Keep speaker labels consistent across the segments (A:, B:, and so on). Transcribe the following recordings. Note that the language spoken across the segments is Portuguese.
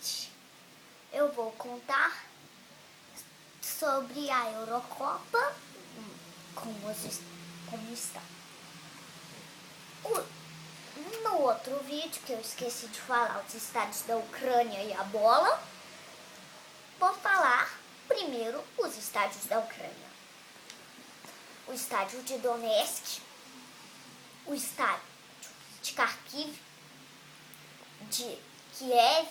A: podcast eu vou contar sobre a Eurocopa, como está. No outro vídeo, que eu esqueci de falar, os estádios da Ucrânia e a bola, vou falar primeiro os estádios da Ucrânia. O estádio de Donetsk, o estádio de Kharkiv, de Kiev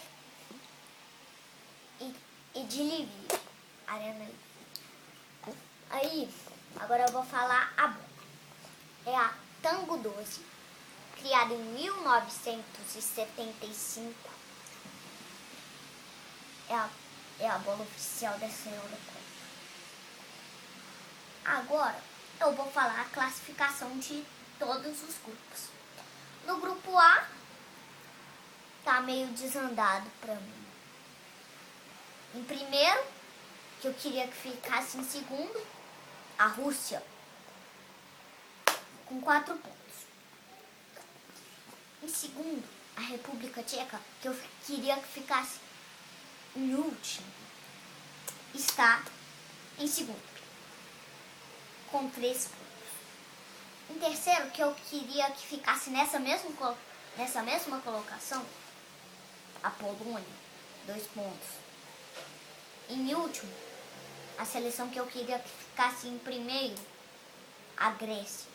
A: e de Lviv, Arena Lviv. Aí, agora eu vou falar a bola. É a Tango 12, criada em 1975. É a bola oficial dessa Eurocopa. Agora, eu vou falar a classificação de todos os grupos. No grupo A, tá meio desandado pra mim. Em primeiro, que eu queria que ficasse em segundo, a Rússia, com 4 pontos. Em segundo, a República Tcheca, que eu queria que ficasse em último, está em segundo, com 3 pontos. Em terceiro, que eu queria que ficasse nessa mesma colocação, a Polônia, 2 pontos. Em último, a seleção que eu queria que ficasse em primeiro, a Grécia,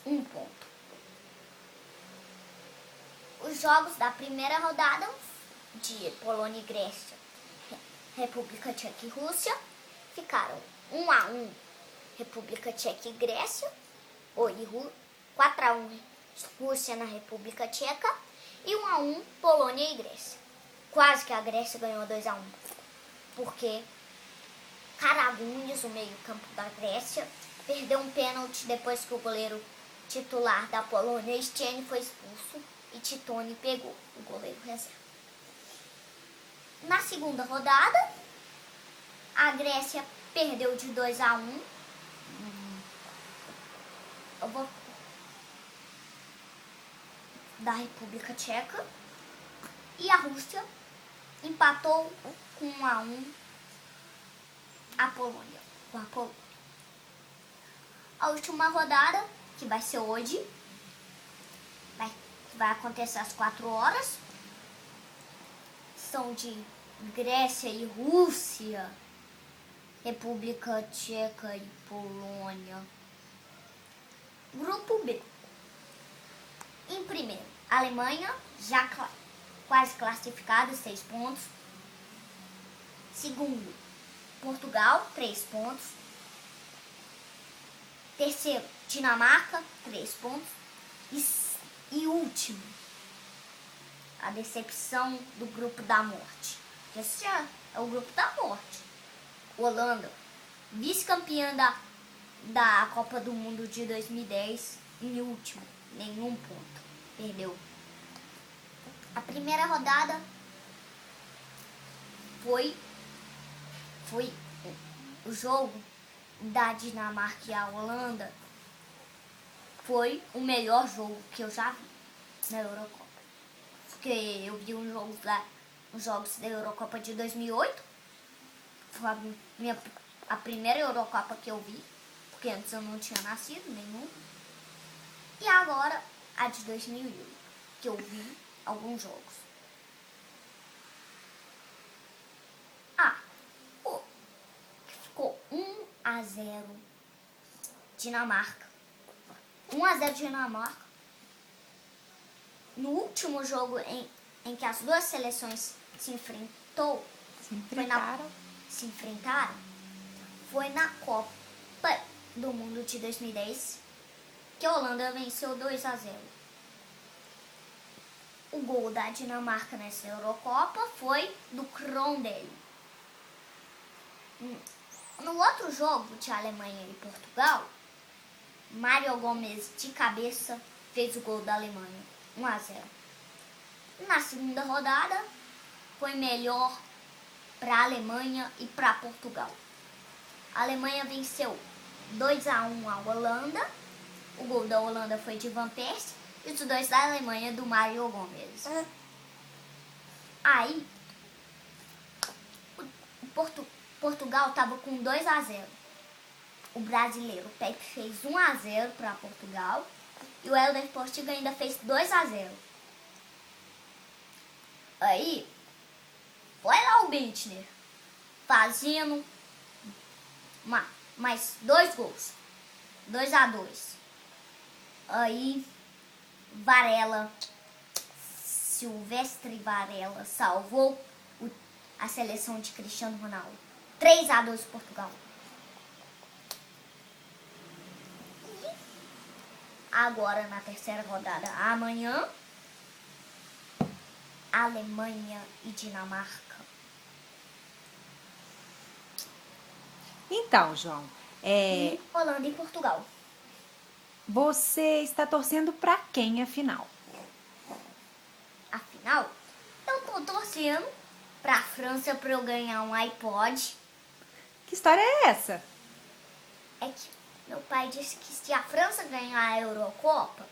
A: 1 ponto. Os jogos da primeira rodada de Polônia e Grécia, República Tcheca e Rússia, ficaram 1-1 República Tcheca e Grécia, 4-1 Rússia na República Tcheca e 1-1 Polônia e Grécia. Quase que a Grécia ganhou 2-1, porque Karagunis, o meio-campo da Grécia, perdeu um pênalti depois que o goleiro titular da Polônia, Szczęsny, foi expulso e Titone pegou o goleiro reserva. Na segunda rodada, a Grécia perdeu de 2-1. Eu vou da República Tcheca. E a Rússia empatou com 1-1 a Polônia. A última rodada, que vai ser hoje, vai acontecer às 4 horas, são de Grécia e Rússia, República Tcheca e Polônia. Grupo B. Em primeiro, Alemanha, já quase classificada, 6 pontos. Segundo, Portugal, 3 pontos. Terceiro, Dinamarca, 3 pontos. E último, a decepção do grupo da morte. Esse é o grupo da morte. Holanda, vice-campeã da Copa do Mundo de 2010, em último, nenhum ponto, perdeu. A primeira rodada foi o jogo da Dinamarca e a Holanda, foi o melhor jogo que eu já vi na Eurocopa. Porque eu vi os jogos da Eurocopa de 2008, foi a primeira Eurocopa que eu vi, porque antes eu não tinha nascido nenhum. E agora a de 2008, que eu vi alguns jogos. Ficou 1-0 Dinamarca. 1-0 Dinamarca. No último jogo em que as duas seleções se enfrentaram, foi na Copa do Mundo de 2010, que a Holanda venceu 2-0. O gol da Dinamarca nessa Eurocopa foi do Krondel. No outro jogo de Alemanha e Portugal, Mário Gomes de cabeça fez o gol da Alemanha, 1-0. Na segunda rodada, foi melhor para a Alemanha e para Portugal. A Alemanha venceu 2-1 a Holanda. O gol da Holanda foi de Van Persie e os 2 da Alemanha do Mário Gomes. Aí, Portugal estava com 2-0. O brasileiro Pepe fez 1-0 para Portugal. E o Helder Postiga ainda fez 2-0. Aí, foi lá o Bittner fazendo mais 2 gols. 2-2. Aí, Silvestre Varela salvou a seleção de Cristiano Ronaldo. 3-2 Portugal. Agora na terceira rodada, amanhã, Alemanha e Dinamarca.
B: Então, João,
A: E Holanda e Portugal.
B: você está torcendo para quem, afinal?
A: Afinal, eu tô torcendo pra França pra eu ganhar um iPod.
B: Que história é essa?
A: É que meu pai disse que se a França ganhar a Eurocopa,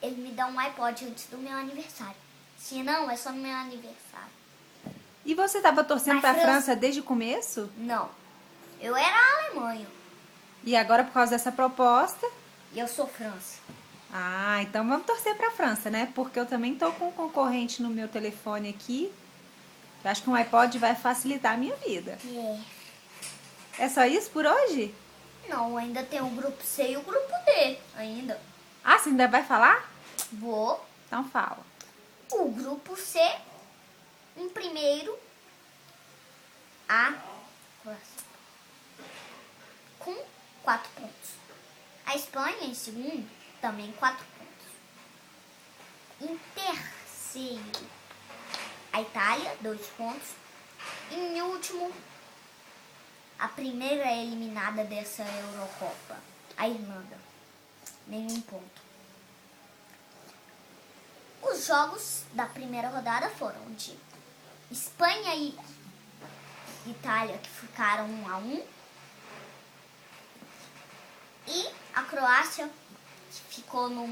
A: ele me dá um iPod antes do meu aniversário. Se não, é só no meu aniversário.
B: E você estava torcendo
A: Mas
B: para a
A: França-
B: França desde o começo?
A: Não, eu era a Alemanha
B: E agora, por causa dessa proposta...
A: e eu sou França.
B: Ah, então vamos torcer para a França, né? Porque eu também tô com um concorrente no meu telefone aqui. Eu acho que um iPod vai facilitar a minha vida. É só isso por hoje?
A: Não, ainda tem o grupo C e o grupo D ainda.
B: Ah, você ainda vai falar?
A: Vou.
B: Então fala.
A: O grupo C, em primeiro, a Croácia, com 4 pontos. A Espanha, em segundo, também 4 pontos. Em terceiro, a Itália, 2 pontos. E em último, a primeira eliminada dessa Eurocopa, a Irlanda, nenhum ponto. Os jogos da primeira rodada foram de Espanha e Itália, que ficaram 1-1. E a Croácia, que ficou num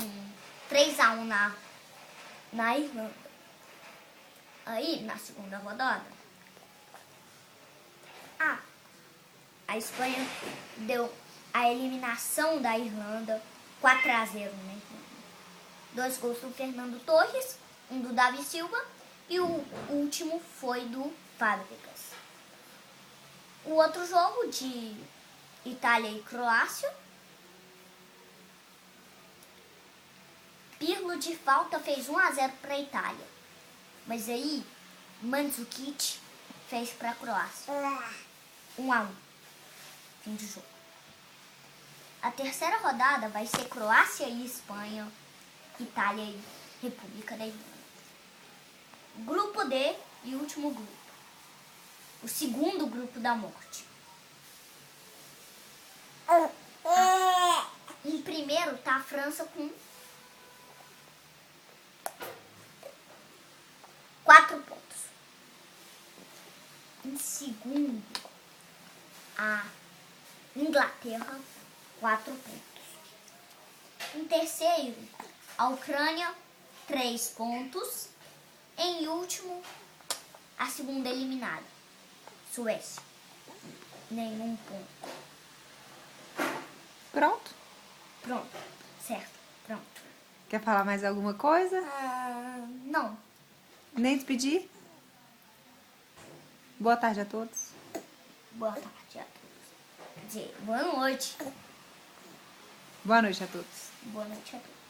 A: 3-1 na Irlanda. Aí, na segunda rodada, a Espanha deu a eliminação da Irlanda 4-0, né? 2 gols do Fernando Torres, um do Davi Silva e o último foi do Fábricas. O outro jogo de Itália e Croácia, Pirlo de falta fez 1-0 para a Itália. Mas aí, Mandzukic fez para a Croácia. 1-1. Fim de jogo. A terceira rodada vai ser Croácia e Espanha, Itália e República da Irlanda. Grupo D e último grupo. O segundo grupo da morte. Em primeiro tá a França com 4 pontos. Em segundo, a Inglaterra, 4 pontos. Em terceiro, a Ucrânia, 3 pontos. Em último, a segunda eliminada, Suécia, nenhum ponto.
B: Pronto?
A: Pronto, certo, pronto.
B: Quer falar mais alguma coisa?
A: Não,
B: Nem despedir? Boa tarde a todos.
A: boa tarde a todos. Quer dizer, boa noite.
B: Boa noite a todos.
A: Boa noite a todos.